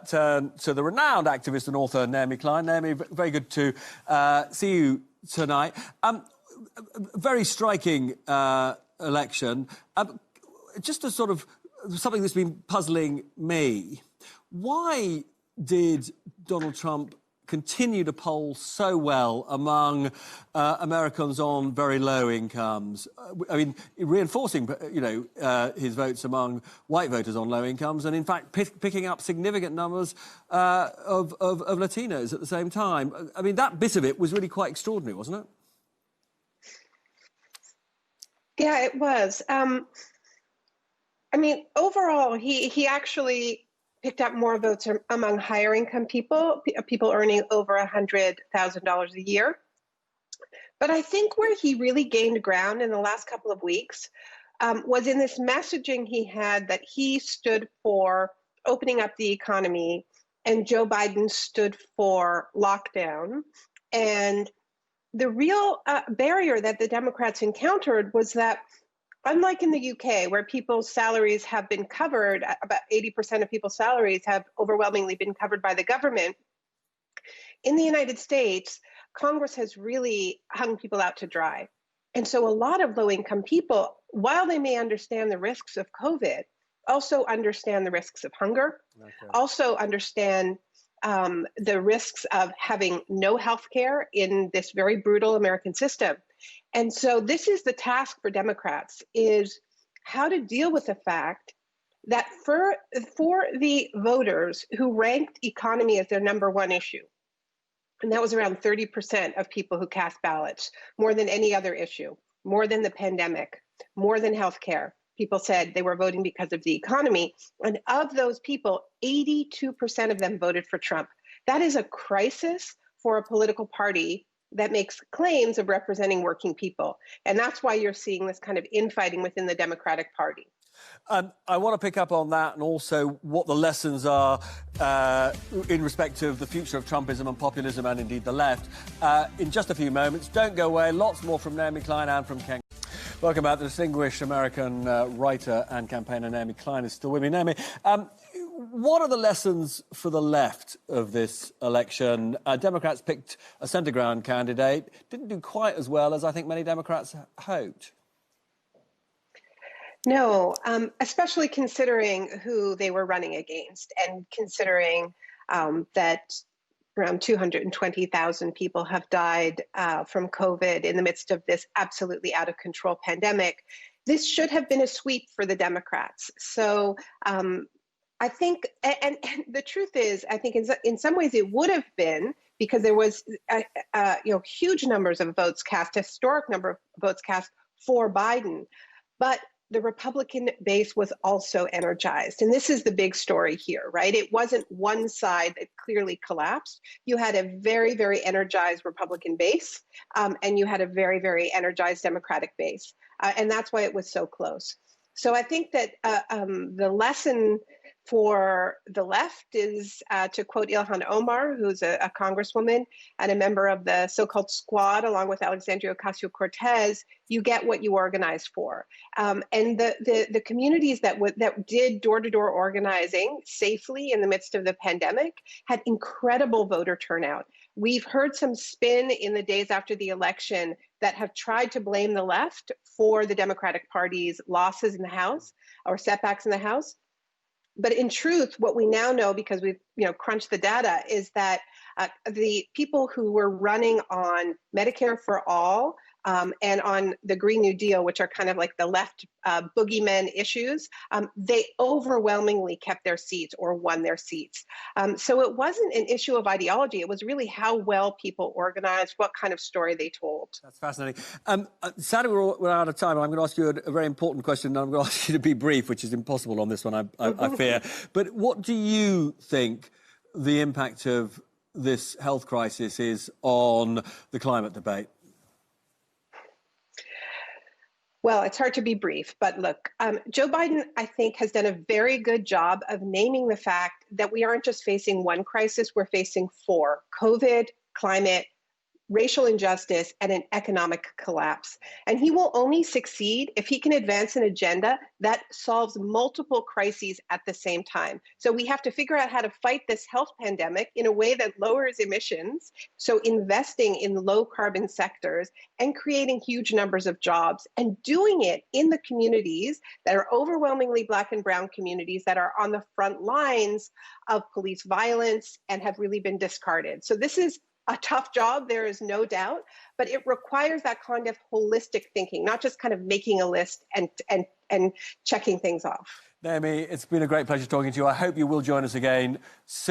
turn to the renowned activist and author Naomi Klein. Naomi, very good to see you tonight. Very striking election. Just a sort of something that's been puzzling me. Why did Donald Trump continue to poll so well among Americans on very low incomes? I mean, reinforcing, his votes among white voters on low incomes, and in fact picking up significant numbers of Latinos at the same time. I mean, that bit of it was really quite extraordinary, wasn't it? Yeah, it was. I mean, overall, he actually picked up more votes among higher income people earning over $100,000 a year. But I think where he really gained ground in the last couple of weeks was in this messaging he had that he stood for opening up the economy and Joe Biden stood for lockdown. And the real barrier that the Democrats encountered was that, unlike in the UK, where people's salaries have been covered, about 80% of people's salaries have overwhelmingly been covered by the government, in the United States, Congress has really hung people out to dry. And so a lot of low-income people, while they may understand the risks of COVID, also understand the risks of hunger, also understand the risks of having no health care in this very brutal American system. And so this is the task for Democrats, is how to deal with the fact that for the voters who ranked economy as their number one issue, and that was around 30% of people who cast ballots, more than any other issue, more than the pandemic, more than health care. People said they were voting because of the economy. And of those people, 82% of them voted for Trump. That is a crisis for a political party that makes claims of representing working people. And that's why you're seeing this kind of infighting within the Democratic Party. I want to pick up on that and also what the lessons are in respect of the future of Trumpism and populism and indeed the left in just a few moments. Don't go away. Lots more from Naomi Klein and from Ken. Welcome back. The distinguished American writer and campaigner Naomi Klein is still with me. Naomi, what are the lessons for the left of this election? Democrats picked a centre-ground candidate, didn't do quite as well as I think many Democrats hoped. No, especially considering who they were running against and considering that around 220,000 people have died from COVID in the midst of this absolutely out of control pandemic. This should have been a sweep for the Democrats. So I think, and the truth is, I think in some ways it would have been, because there was huge numbers of votes cast, historic number of votes cast for Biden. But the Republican base was also energized. And this is the big story here, right? It wasn't one side that clearly collapsed. You had a very, very energized Republican base, and you had a very, very energized Democratic base. And that's why it was so close. So I think that the lesson for the left is, to quote Ilhan Omar, who's a congresswoman and a member of the so-called squad, along with Alexandria Ocasio-Cortez, you get what you organize for. And the communities that did door-to-door organizing safely in the midst of the pandemic had incredible voter turnout. We've heard some spin in the days after the election that have tried to blame the left for the Democratic Party's losses in the House or setbacks in the House. But in truth, what we now know, because we've crunched the data, is that the people who were running on Medicare for all and on the Green New Deal, which are kind of like the left boogeymen issues, they overwhelmingly kept their seats or won their seats. So it wasn't an issue of ideology. It was really how well people organized, what kind of story they told. That's fascinating. Sadly, we're out of time. I'm going to ask you a very important question, and I'm going to ask you to be brief, which is impossible on this one, I fear. But what do you think the impact of this health crisis is on the climate debate? Well, it's hard to be brief, but look, Joe Biden, I think, has done a very good job of naming the fact that we aren't just facing one crisis, we're facing four: COVID, climate, racial injustice, and an economic collapse. And he will only succeed if he can advance an agenda that solves multiple crises at the same time. So we have to figure out how to fight this health pandemic in a way that lowers emissions, so investing in low carbon sectors and creating huge numbers of jobs, and doing it in the communities that are overwhelmingly Black and Brown communities that are on the front lines of police violence and have really been discarded. So this is a tough job, there is no doubt, but it requires that kind of holistic thinking, not just kind of making a list and checking things off. Naomi, it's been a great pleasure talking to you. I hope you will join us again soon.